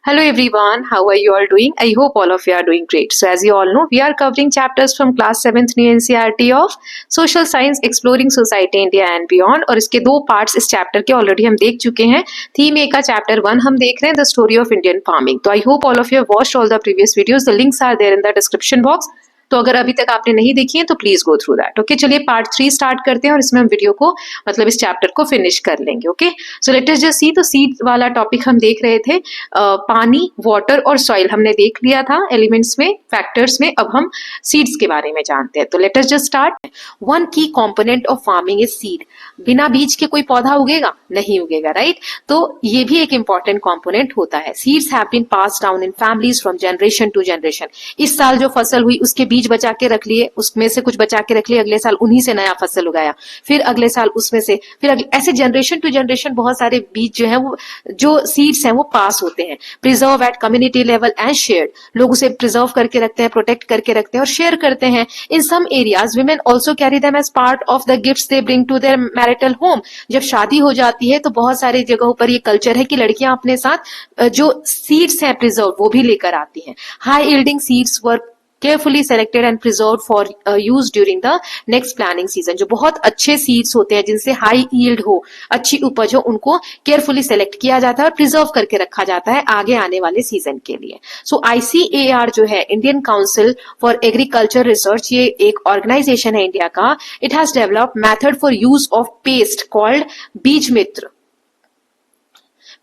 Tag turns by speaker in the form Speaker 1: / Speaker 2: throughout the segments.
Speaker 1: Hello everyone, how are you all doing? I hope all of you are doing great. So as you all know, we are covering chapters from class 7th new NCERT of Social Science Exploring Society India and Beyond और इसके दो parts इस chapter के already हम देख चुके हैं। Theme ए का चैप्टर 1 हम देख रहे हैं the story of Indian farming. तो I hope all of you have watched all the previous videos, the links are there in the description box. तो अगर अभी तक आपने नहीं देखी है तो please go through that. Okay, चलिए पार्ट 3 स्टार्ट करते हैं और इसमें हम वीडियो को मतलब इस चैप्टर को फिनिश कर लेंगे। Okay, so let us just see. तो सीड वाला टॉपिक हम देख रहे थे, पानी, वाटर और सॉइल हमने देख लिया था एलिमेंट्स में, फैक्टर्स में। अब हम सीड्स के बारे में जानते हैं। तो let us just start. One key component of farming is seed. बिना बीज के कोई पौधा उगेगा? नहीं उगेगा, राइट? तो ये भी एक इंपॉर्टेंट कंपोनेंट होता है। Seeds have been passed down in families from generation to generation. इस साल जो फसल हुई उसके बीज बचा के रख लिए, उसमें से कुछ बचा के रख लिए, अगले साल उन्हीं से नया फसल उगाया, फिर अगले साल उसमें से, फिर ऐसे जनरेशन टू जनरेशन बहुत सारे बीज जो है वो, जो सीड्स हैं वो पास होते हैं। Preserve at community level and share. लोग उसे प्रिजर्व करके रखते हैं, प्रोटेक्ट करके रखते हैं और शेयर करते हैं। In some areas women also carry them as part of the gifts they bring to their marital home. जब शादी हो जाती है तो बहुत सारी जगहों पर ये कल्चर है कि लड़कियां अपने साथ जो सीड्स हैं प्रिजर्व वो भी लेकर आती हैं। High yielding seeds were carefully selected and preserved for use during the next planting season। जो बहुत अच्छे सीड्स होते हैं जिनसे हाई यील्ड हो, अच्छी उपज हो, उनको केयरफुली सेलेक्ट किया जाता है और प्रिजर्व करके रखा जाता है आगे आने वाले सीजन के लिए। सो ICAR जो है, Indian council for agriculture research, ये एक ऑर्गेनाइजेशन है इंडिया का। It has developed method for use of paste called बीज मित्र,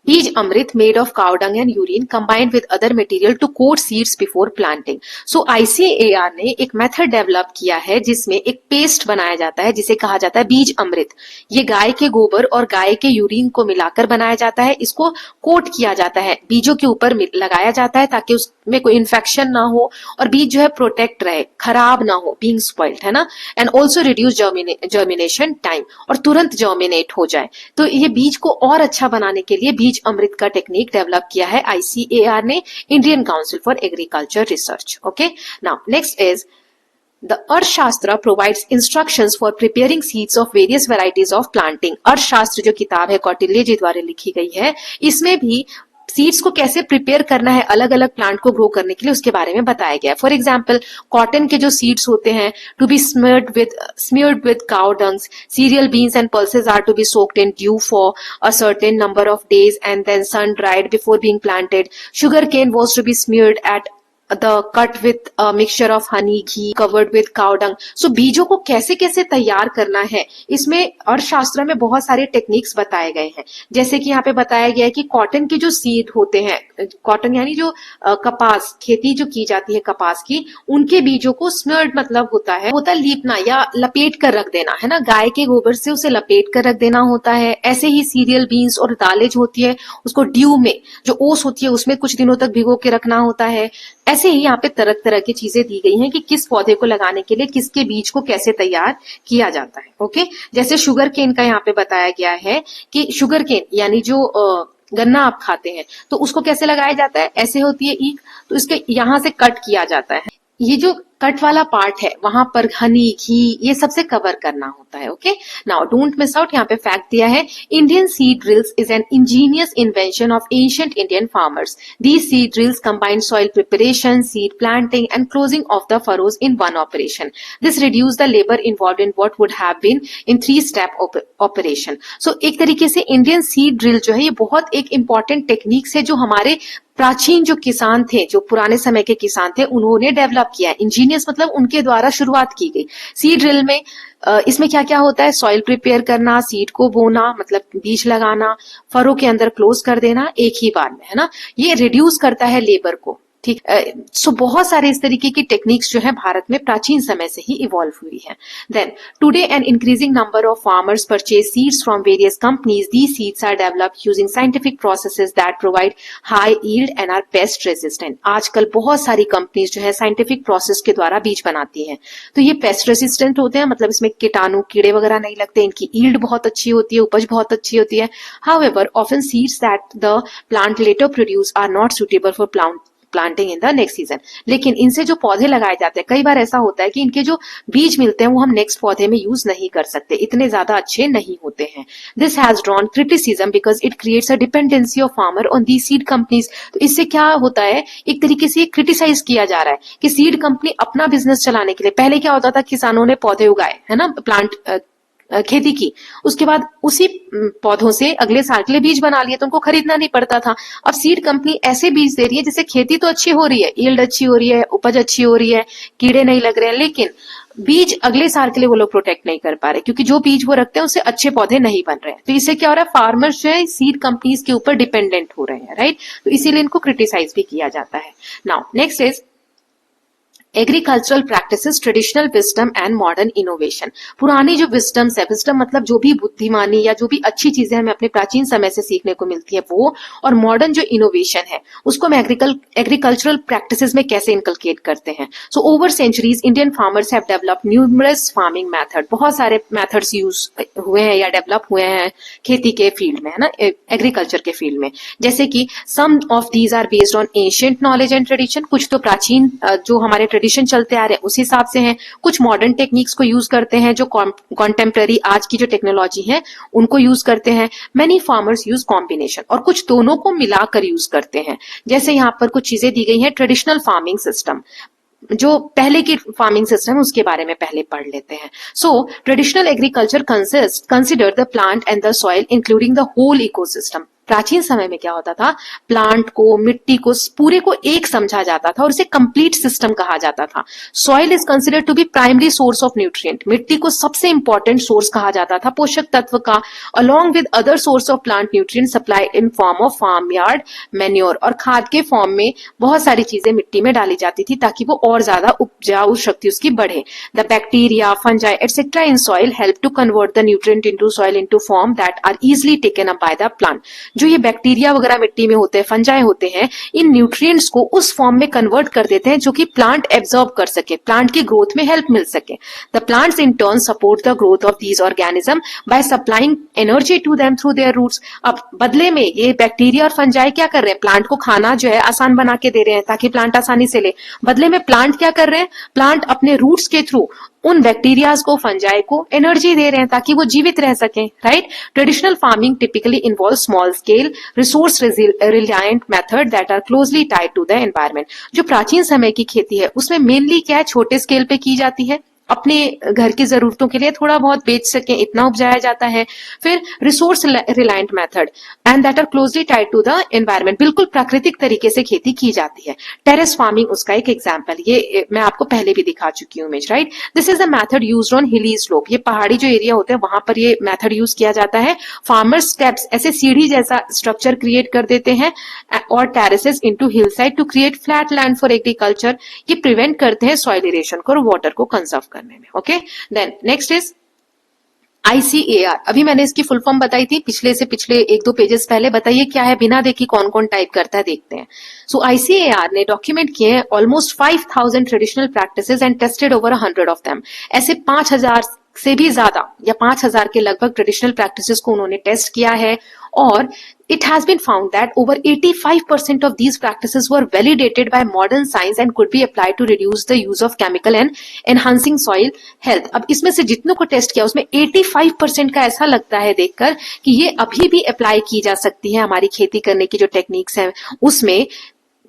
Speaker 1: बीज अमृत made of cow dung and urine combined with other material to coat seeds before planting। So ICAR ने एक method develop किया है जिसमें एक पेस्ट बनाया जाता है जिसे कहा जाता है बीज अमृत। ये गाय के गोबर और गाय के यूरिन को मिलाकर बनाया जाता है। इसको कोट किया जाता है, बीजों के ऊपर लगाया जाता है ताकि उसमें कोई इन्फेक्शन ना हो और बीज जो है प्रोटेक्ट रहे, खराब ना हो, बीइंग स्पॉइल्ड, है ना। And also reduce germination time, और तुरंत जर्मिनेट हो जाए। तो ये बीज को और अच्छा बनाने के लिए बीज अमृत का टेक्निक डेवलप किया है ICAR ने, Indian council for agriculture research. Okay, now next is The Arthashastra provides instructions for preparing seeds of various varieties of planting। अर्थशास्त्र जो किताब है कौटिल्य जी द्वारा लिखी गई है, इसमें भी सीड्स को कैसे प्रिपेयर करना है अलग अलग प्लांट को ग्रो करने के लिए उसके बारे में बताया गया है। फॉर एग्जाम्पल, कॉटन के जो सीड्स होते हैं, to be smeared with cow dungs. Cereal beans and pulses are to be soaked in dew for a certain number of days and then sun dried before being planted. Sugar cane was to be smeared at the cut with a mixture of honey, ghee, covered with cow dung। so बीजों को कैसे कैसे तैयार करना है, इसमें अर्थशास्त्र में बहुत सारे टेक्निक्स बताए गए हैं। जैसे कि यहाँ पे बताया गया है कि कॉटन के जो सीड होते हैं, कॉटन यानी जो कपास, खेती जो की जाती है कपास की, उनके बीजों को स्मर्ड मतलब होता है लीपना या लपेट कर रख देना, है ना। गाय के गोबर से उसे लपेट कर रख देना होता है। ऐसे ही सीरियल बीन्स और दालें जो होती है उसको ड्यू में, जो ओस होती है उसमें कुछ दिनों तक भिगो के रखना होता है। ऐसे ही यहाँ पे तरह तरह की चीजें दी गई हैं कि किस पौधे को लगाने के लिए किसके बीज को कैसे तैयार किया जाता है। ओके, जैसे शुगर केन का यहाँ पे बताया गया है कि शुगर केन यानी जो गन्ना आप खाते हैं तो उसको कैसे लगाया जाता है, ऐसे होती है ईख, तो इसके यहाँ से कट किया जाता है। ये जो कट वाला पार्ट है वहां पर हनी, घी, ये सबसे कवर करना होता है। Okay, now don't miss out, यहाँ पे फैक्ट दिया है, Indian seed drills is an ingenious invention of ancient Indian farmers. These seed drills combine soil preparation, seed planting and closing of the furrows in one operation. This reduce the labour involve in what would have been in 3 step operation. So एक तरीके से Indian seed drill जो है ये बहुत एक important techniques है जो हमारे प्राचीन जो किसान थे, जो पुराने समय के किसान थे, उन्होंने डेवलप किया है। इंजीनियस मतलब उनके द्वारा शुरुआत की गई। सीड ड्रिल में इसमें क्या क्या होता है, सॉइल प्रिपेयर करना, सीड को बोना मतलब बीज लगाना, फरो के अंदर क्लोज कर देना एक ही बार में, है ना। ये रिड्यूस करता है लेबर को, ठीक। सो बहुत सारे इस तरीके की टेक्निक्स जो है भारत में प्राचीन समय से ही इवॉल्व हुई है। Then today an increasing number of farmers purchase seeds from various companies. These seeds are developed using scientific processes that provide high yield and are pest resistant. आजकल बहुत सारी कंपनीज जो है साइंटिफिक प्रोसेस के द्वारा बीज बनाती हैं, तो ये पेस्ट रेजिस्टेंट होते हैं, मतलब इसमें कीटाणु कीड़े वगैरह नहीं लगते, इनकी यील्ड बहुत अच्छी होती है, उपज बहुत अच्छी होती है। However often seeds that the plant later produce are not suitable for planting in the next season. लेकिन इनसे जो पौधे लगाए जाते हैं, कई बार ऐसा होता है कि इनके जो बीज मिलते हैं वो हम नेक्स्ट पौधे में यूज नहीं कर सकते, इतने ज्यादा अच्छे नहीं होते हैं. This has drawn criticism because it creates a dependency of farmer on the seed companies. तो इससे क्या होता है, एक तरीके से क्रिटिसाइज किया जा रहा है कि सीड कंपनी अपना बिजनेस चलाने के लिए, पहले क्या होता था, किसानों ने पौधे उगाए, है ना, प्लांट खेती की, उसके बाद उसी पौधों से अगले साल के लिए बीज बना लिए, तो उनको खरीदना नहीं पड़ता था. अब सीड कंपनी ऐसे बीज दे रही है जिससे खेती तो अच्छी हो रही है, यील्ड अच्छी हो रही है, उपज अच्छी हो रही है, कीड़े नहीं लग रहे हैं, लेकिन बीज अगले साल के लिए वो लोग प्रोटेक्ट नहीं कर पा रहे, क्योंकि जो बीज वो रखते हैं उससे अच्छे पौधे नहीं बन रहे हैं. तो इससे क्या हो रहा है, फार्मर्स जो है सीड कंपनीज के ऊपर डिपेंडेंट हो रहे हैं, राइट. तो इसीलिए इनको क्रिटिसाइज भी किया जाता है. Now next is agricultural practices, traditional wisdom and modern innovation. पुरानी जो विजडम्स है, विजडम मतलब जो भी बुद्धिमानी या जो भी अच्छी चीजें हमें अपने प्राचीन समय से सीखने को मिलती है वो, और मॉडर्न जो इनोवेशन है उसको हम एग्रीकल्चरल प्रैक्टिसेस में कैसे इनकलकेट करते हैं. So over centuries Indian farmers have developed numerous farming method. बहुत सारे मेथड्स यूज हुए हैं या डेवलप हुए हैं खेती के फील्ड में, है ना, एग्रीकल्चर के फील्ड में. जैसे कि some of these are based on ancient knowledge and tradition. कुछ तो प्राचीन जो हमारे ट्रेडिशन चलते आ रहे हैं उस हिसाब से हैं. कुछ मॉडर्न टेक्निक्स को यूज करते हैं, जो कॉन्टेम्पररी आज की जो टेक्नोलॉजी है उनको यूज करते हैं. मेनी फार्मर्स यूज कॉम्बिनेशन, और कुछ दोनों को मिलाकर यूज करते हैं. जैसे यहाँ पर कुछ चीजें दी गई हैं. ट्रेडिशनल फार्मिंग सिस्टम, जो पहले की फार्मिंग सिस्टम उसके बारे में पहले पढ़ लेते हैं. So traditional agriculture consider the plant and the soil including the whole ecosystem. प्राचीन समय में क्या होता था, प्लांट को, मिट्टी को, पूरे को एक समझा जाता था और इसे कंप्लीट सिस्टम कहा जाता था. Soil is considered to be primary source of nutrient. मिट्टी को सबसे इंपॉर्टेंट सोर्स कहा जाता था पोषक तत्व का, along with other source of plant nutrient supply in form of farm yard manure. और खाद के फॉर्म में बहुत सारी चीजें मिट्टी में डाली जाती थी ताकि वो और ज्यादा उपजाऊ शक्ति उसकी बढ़े. The bacteria, fungi etcetera in soil help to convert the nutrient into soil into form that are easily taken up by the plant. जो ये बैक्टीरिया वगैरह मिट्टी में होते हैं, फंजाई होते हैं, इन न्यूट्रिएंट्स को उस फॉर्म में कन्वर्ट कर देते हैं जो कि प्लांट एब्जॉर्ब कर सके, प्लांट की ग्रोथ में हेल्प मिल सके. The plants in turn support the growth of these organism by supplying energy to them through their roots. अब बदले में ये बैक्टीरिया और फंजाई क्या कर रहे हैं, प्लांट को खाना जो है आसान बना के दे रहे हैं ताकि प्लांट आसानी से ले. बदले में प्लांट क्या कर रहे हैं, प्लांट अपने रूट्स के थ्रू उन बैक्टीरियाज को, फंजाई को एनर्जी दे रहे हैं ताकि वो जीवित रह सकें, right. Traditional farming typically involve small scale resource reliant method that are closely tied to the environment. जो प्राचीन समय की खेती है उसमें मेनली क्या है, छोटे स्केल पे की जाती है, अपने घर की जरूरतों के लिए थोड़ा बहुत बेच सके इतना उपजाया जाता है. फिर resource reliant method and that are closely tied to the environment, बिल्कुल प्राकृतिक तरीके से खेती की जाती है. टेरेस फार्मिंग उसका एक एग्जांपल, ये मैं आपको पहले भी दिखा चुकी हूँ image, right. This is a method used on हिली स्लोप. ये पहाड़ी जो एरिया होते हैं वहां पर ये मेथड यूज किया जाता है. फार्मर्स स्टेप्स ऐसे सीढ़ी जैसा स्ट्रक्चर क्रिएट कर देते हैं और terraces into hill side to create flat land for agriculture. ये प्रिवेंट करते हैं सॉइल इरेशन को और वाटर को कंजर्व करने में. Okay, then next is ICAR. अभी मैंने इसकी फुल फॉर्म बताई थी पिछले एक दो पेजेस पहले. बताइए क्या है, बिना देखे कौन कौन टाइप करता है, देखते हैं. सो ICAR ने डॉक्यूमेंट किए हैं almost 5000 traditional practices and tested over 100 of them. ऐसे 5000 से भी ज्यादा या 5000 के लगभग ट्रेडिशनल प्रैक्टिसेस को उन्होंने टेस्ट किया है, और it has been found that over 85% of these practices were validated by modern science and could be applied to reduce the use of chemical and enhancing soil health. अब इसमें से जितनों को test किया उसमें 85% का ऐसा लगता है देखकर कि ये अभी भी अप्लाई की जा सकती है हमारी खेती करने की जो टेक्निक्स हैं उसमें,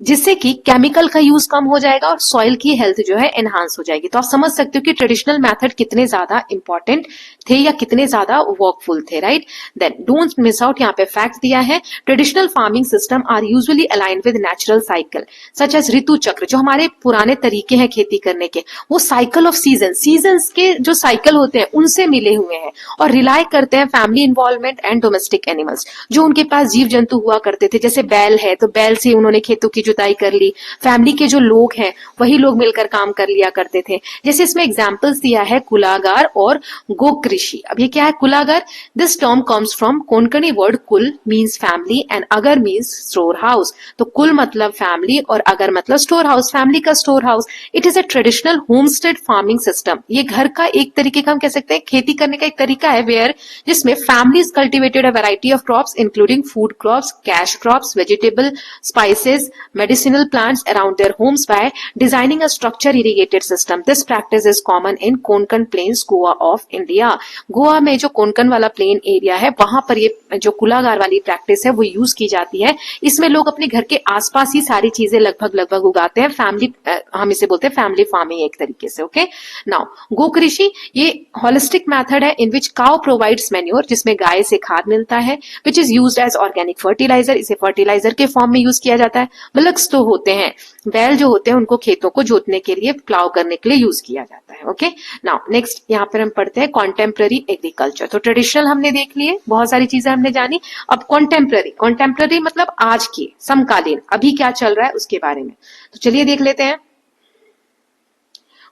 Speaker 1: जिससे कि केमिकल का यूज कम हो जाएगा और सॉइल की हेल्थ जो है एनहांस हो जाएगी. तो आप समझ सकते हो कि ट्रेडिशनल मेथड कितने ज्यादा इंपॉर्टेंट थे या कितने ज्यादा वर्कफुल थे, right. Then don't miss out, यहाँ पे फैक्ट दिया है. Traditional farming system are usually aligned with natural cycle such as ऋतु चक्र. जो हमारे पुराने तरीके हैं खेती करने के, वो साइकिल ऑफ सीजन्स के जो साइकिल होते हैं उनसे मिले हुए हैं, और रिलाई करते हैं family involvement and domestic animals. जो उनके पास जीव जंतु हुआ करते थे, जैसे बैल है तो बैल से उन्होंने खेतों की जुताई कर ली, फैमिली के जो लोग हैं वही लोग मिलकर काम कर लिया करते थे. जैसे इसमें एग्जांपल्स दिया है कुलागार और गोकृषि. अब ये क्या है Kulagar? This term comes from Konkani word kul means family and agar means store house. तो कुल मतलब फैमिली और अगर मतलब स्टोर हाउस, फैमिली का store house. It is a traditional homestead farming system. ये घर का एक तरीके का हम कह सकते हैं खेती करने का एक तरीका है, वेयर जिसमें families cultivated a variety of crops including food crops, cash crops, vegetable, spices, medicinal plants around their homes by designing a structure irrigated system. This practice is common in Konkan Plains, Goa of India. Goa में जो कोंकण वाला plain area है वहां पर ये जो कुलागार वाली practice है वो यूज की जाती है। इसमें लोग अपने घर के आसपास ही सारी चीजें लगभग उगाते हैं। फैमिली, हम इसे बोलते हैं फैमिली फार्मिंग एक तरीके से। ओके, नाउ गो कृषि ये होलिस्टिक मेथड है in which cow provides manure, जिसमें गाय से खाद मिलता है, which is used as organic fertiliser. इसे फर्टिलाइजर के फॉर्म में यूज किया जाता है। बुलक्स तो होते हैं, बैल जो होते हैं उनको खेतों को जोतने के लिए, प्लाव करने के लिए यूज किया जाता है। ओके, नाउ नेक्स्ट यहाँ पर हम पढ़ते हैं कॉन्टेम्पररी एग्रीकल्चर। तो ट्रेडिशनल हमने देख लिए, बहुत सारी चीजें हमने जानी। अब कॉन्टेम्पररी मतलब आज की, समकालीन, अभी क्या चल रहा है उसके बारे में। तो चलिए देख लेते हैं।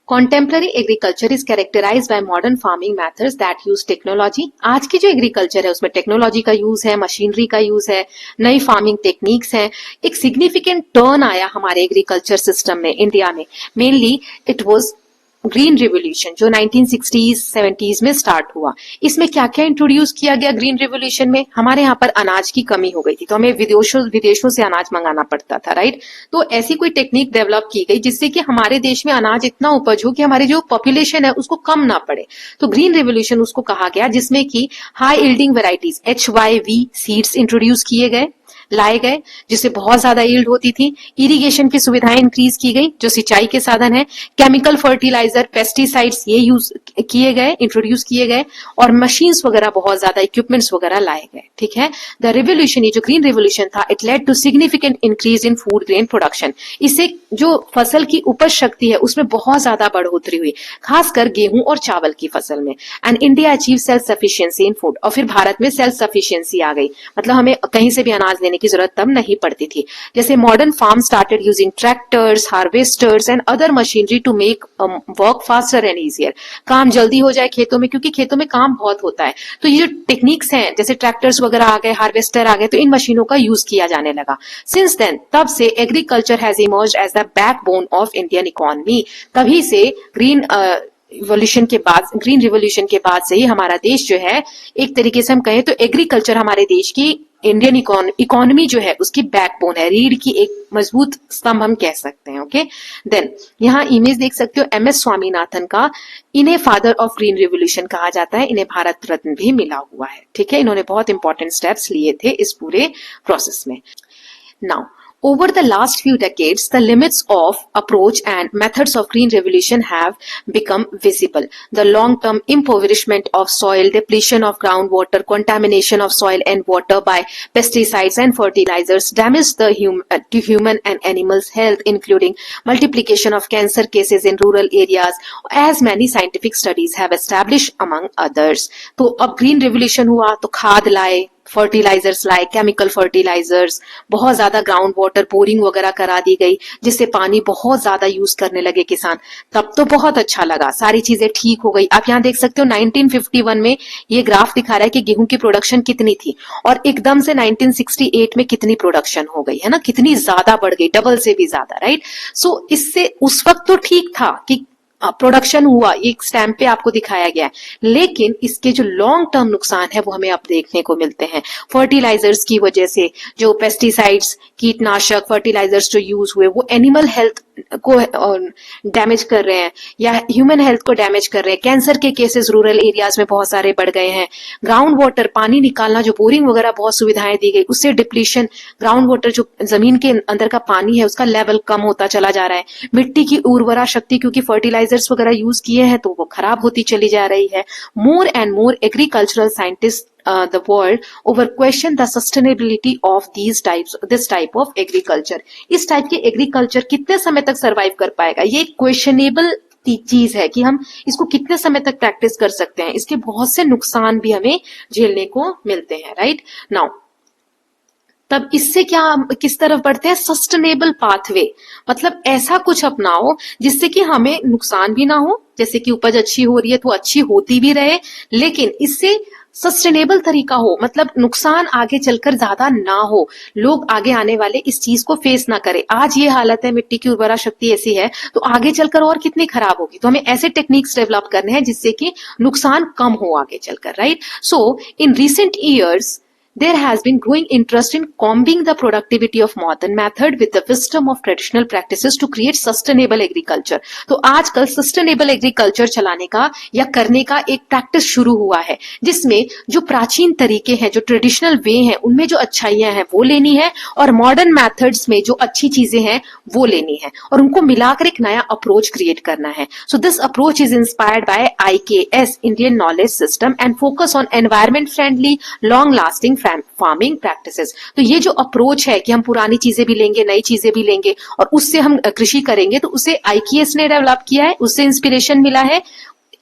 Speaker 1: Contemporary agriculture is characterized by modern farming methods that use technology. आज की जो एग्रीकल्चर है उसमें टेक्नोलॉजी का यूज है, मशीनरी का यूज है, नई फार्मिंग टेक्निक्स हैं। एक सिग्निफिकेंट टर्न आया हमारे एग्रीकल्चर सिस्टम में इंडिया में। Mainly it was green revolution जो 1960s 70s में स्टार्ट हुआ। इसमें क्या क्या इंट्रोड्यूस किया गया ग्रीन रिवोल्यूशन में? हमारे यहाँ पर अनाज की कमी हो गई थी तो हमें विदेशों से अनाज मंगाना पड़ता था, राइट। तो ऐसी कोई टेक्निक डेवलप की गई जिससे कि हमारे देश में अनाज इतना उपज हो कि हमारी जो पॉपुलेशन है उसको कम ना पड़े। तो ग्रीन रिवोल्यूशन उसको कहा गया, जिसमें कि high yielding varieties HYV seeds introduce लाए गए, जिससे बहुत ज्यादा यील्ड होती थी। इरिगेशन की सुविधाएं इंक्रीज की गई, जो सिंचाई के साधन है। केमिकल फर्टिलाइजर, पेस्टिसाइड्स ये यूज किए गए, इंट्रोड्यूस किए गए, और मशीन्स वगैरह, बहुत ज्यादा इक्विपमेंट्स वगैरह लाए गए। ठीक है, द रिवोल्यूशन, ये जो ग्रीन रिवोल्यूशन था, it led to significant increase in food grain production. इससे जो फसल की उपज शक्ति है उसमें बहुत ज्यादा बढ़ोतरी हुई, खासकर गेहूं और चावल की फसल में। And India achieve self sufficiency in food, और फिर भारत में सेल्फ सफिशिएंसी आ गई, मतलब हमें कहीं से भी अनाज लेने की जरूरत तब नहीं पड़ती थी। जैसे modern farm started using tractors, harvesters and other machinery to make work faster and easier. काम जल्दी हो जाए खेतों में, क्योंकि खेतों में काम बहुत होता है। तो ये जो टेक्निक्स हैं, जैसे ट्रैक्टर्स वगैरह आ गए, हार्वेस्टर आ गए, तो इन मशीनों का यूज किया जाने लगा। सिंस देन, तब से agriculture has emerged as the backbone of Indian economy. तभी से ग्रीन रिवोल्यूशन के बाद से ही हमारा देश जो है, एक तरीके से हम कहें तो एग्रीकल्चर हमारे देश की, इंडियन इकोनॉमी जो है उसकी बैकबोन है, रीढ़ की एक मजबूत स्तंभ हम कह सकते हैं। ओके, देन यहाँ इमेज देख सकते हो MS स्वामीनाथन का। इन्हें फादर ऑफ ग्रीन रिवोल्यूशन कहा जाता है, इन्हें भारत रत्न भी मिला हुआ है। ठीक है, इन्होंने बहुत इंपॉर्टेंट स्टेप्स लिए थे इस पूरे प्रोसेस में। Now, over the last few decades, the limits of approach and methods of green revolution have become visible. The long-term impoverishment of soil, depletion of groundwater, contamination of soil and water by pesticides and fertilizers damage the human and animals' health, including multiplication of cancer cases in rural areas, as many scientific studies have established, among others. तो अब green revolution हुआ तो खाद लाए, fertilisers लाए, chemical fertilisers, बहुत ज्यादा ground water boring वगैरह करा दी गई, जिससे पानी बहुत ज्यादा यूज करने लगे किसान। तब तो बहुत अच्छा लगा, सारी चीजें ठीक हो गई। आप यहाँ देख सकते हो 1951 में ये ग्राफ दिखा रहा है कि गेहूं की प्रोडक्शन कितनी थी, और एकदम से 1968 में कितनी प्रोडक्शन हो गई है ना, कितनी ज्यादा बढ़ गई, डबल से भी ज्यादा, राइट। सो इससे उस वक्त तो ठीक था कि प्रोडक्शन हुआ, एक स्टैम्प पे आपको दिखाया गया है, लेकिन इसके जो लॉन्ग टर्म नुकसान है वो हमें अब देखने को मिलते हैं। फर्टिलाइजर्स की वजह से, जो पेस्टिसाइड्स, कीटनाशक, फर्टिलाइजर्स जो यूज हुए वो एनिमल हेल्थ को डैमेज कर रहे हैं या ह्यूमन हेल्थ को डैमेज कर रहे हैं। कैंसर के केसेस रूरल एरियाज में बहुत सारे बढ़ गए हैं। ग्राउंड वाटर, पानी निकालना, जो बोरिंग वगैरह बहुत सुविधाएं दी गई, उससे डिप्लीशन, ग्राउंड वाटर जो जमीन के अंदर का पानी है उसका लेवल कम होता चला जा रहा है। मिट्टी की उर्वरा शक्ति, क्योंकि फर्टिलाइजर्स वगैरह यूज किए हैं तो वो खराब होती चली जा रही है। More and more agricultural scientist the world over question the sustainability of this type of agriculture. इस टाइप के एग्रीकल्चर कितने समय तक सरवाइव कर पाएगा, ये क्वेश्चनेबल चीज है कि हम इसको कितने समय तक प्रैक्टिस कर सकते हैं। इसके बहुत से नुकसान भी हमें झेलने को मिलते हैं, राइट। नाउ तब इससे क्या, किस तरफ बढ़ते हैं? सस्टेनेबल पाथवे, मतलब ऐसा कुछ अपनाओ जिससे कि हमें नुकसान भी ना हो, जैसे कि उपज अच्छी हो रही है तो अच्छी होती भी रहे, लेकिन इससे सस्टेनेबल तरीका हो, मतलब नुकसान आगे चलकर ज्यादा ना हो, लोग आगे आने वाले इस चीज को फेस ना करें। आज ये हालत है, मिट्टी की उर्वरा शक्ति ऐसी है, तो आगे चलकर और कितनी खराब होगी। तो हमें ऐसे टेक्निक्स डेवलप करने हैं जिससे कि नुकसान कम हो आगे चलकर, right. So in recent years there has been growing interest in combing the productivity of modern method with the wisdom of traditional practices to create sustainable agriculture. तो आजकल सस्टेनेबल एग्रीकल्चर चलाने का या करने का एक प्रैक्टिस शुरू हुआ है, जिसमें जो प्राचीन तरीके हैं, जो ट्रेडिशनल वे हैं, उनमें जो अच्छाइयां हैं वो लेनी है और मॉडर्न मेथड्स में जो अच्छी चीजें हैं वो लेनी है और उनको मिलाकर एक नया अप्रोच क्रिएट करना है. So this approach is inspired by IKS, Indian knowledge system, and focus on environment friendly long lasting farming practices. तो ये जो अप्रोच है कि हम पुरानी चीजें भी लेंगे, नई चीजें भी लेंगे और उससे हम कृषि करेंगे, तो उसे IKS ने डेवलप किया है, उससे इंस्पिरेशन मिला है.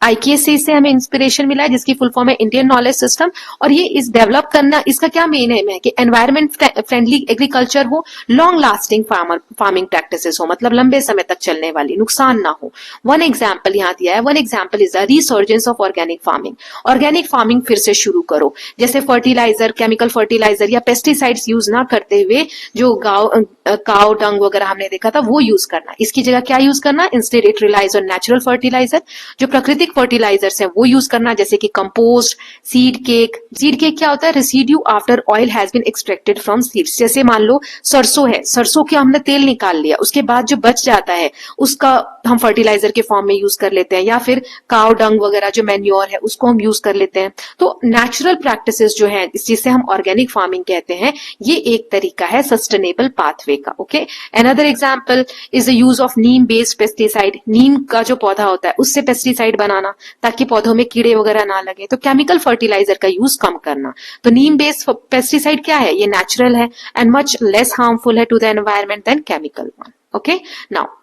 Speaker 1: IKS से हमें इंस्पिरेशन मिला है, जिसकी फुल फॉर्म है इंडियन नॉलेज सिस्टम. और ये इस डेवलप करना, इसका क्या मेन एम है कि एनवायरमेंट फ्रेंडली एग्रीकल्चर हो, लॉन्ग लास्टिंग फार्मिंग प्रैक्टिसेस हो, मतलब लंबे समय तक चलने वाली, नुकसान ना हो. वन एग्जाम्पल यहाँ दिया है, one example is the resurgence of organic farming. Organic farming फिर से शुरू करो, जैसे फर्टिलाइजर, केमिकल फर्टिलाइजर या पेस्टिसाइड्स यूज ना करते हुए जो काउ डंग वगैरह हमने देखा था वो यूज करना. इसकी जगह क्या यूज करना, instead it relies on natural fertiliser, जो प्राकृतिक फर्टिलाइजर्स हैं वो यूज करना, जैसे कि compost, seed cake. Seed cake क्या होता है, residue after oil has been extracted from seeds. जैसे मान लो सरसों है, सरसों के हमने तेल निकाल लिया, उसके बाद जो बच जाता है उसका हम फर्टिलाइजर के फॉर्म में यूज कर लेते हैं, या फिर काउ डंग वगैरह जो मैन्योर है उसको हम यूज कर लेते हैं. तो नेचुरल प्रैक्टिसेस जो है, जिसे हम ऑर्गेनिक फार्मिंग कहते हैं, ये एक तरीका है सस्टेनेबल पाथवे का. Okay, another example is the use of neem based pesticide. नीम का जो पौधा होता है उससे पेस्टिसाइड बनाना ताकि पौधों में कीड़े वगैरह ना लगे. तो केमिकल फर्टिलाइजर का यूज कम करना. तो नीम बेस्ड पेस्टिसाइड क्या है, ये नेचुरल है एंड मच लेस हार्मफुल है to the environment than chemical one. Okay, now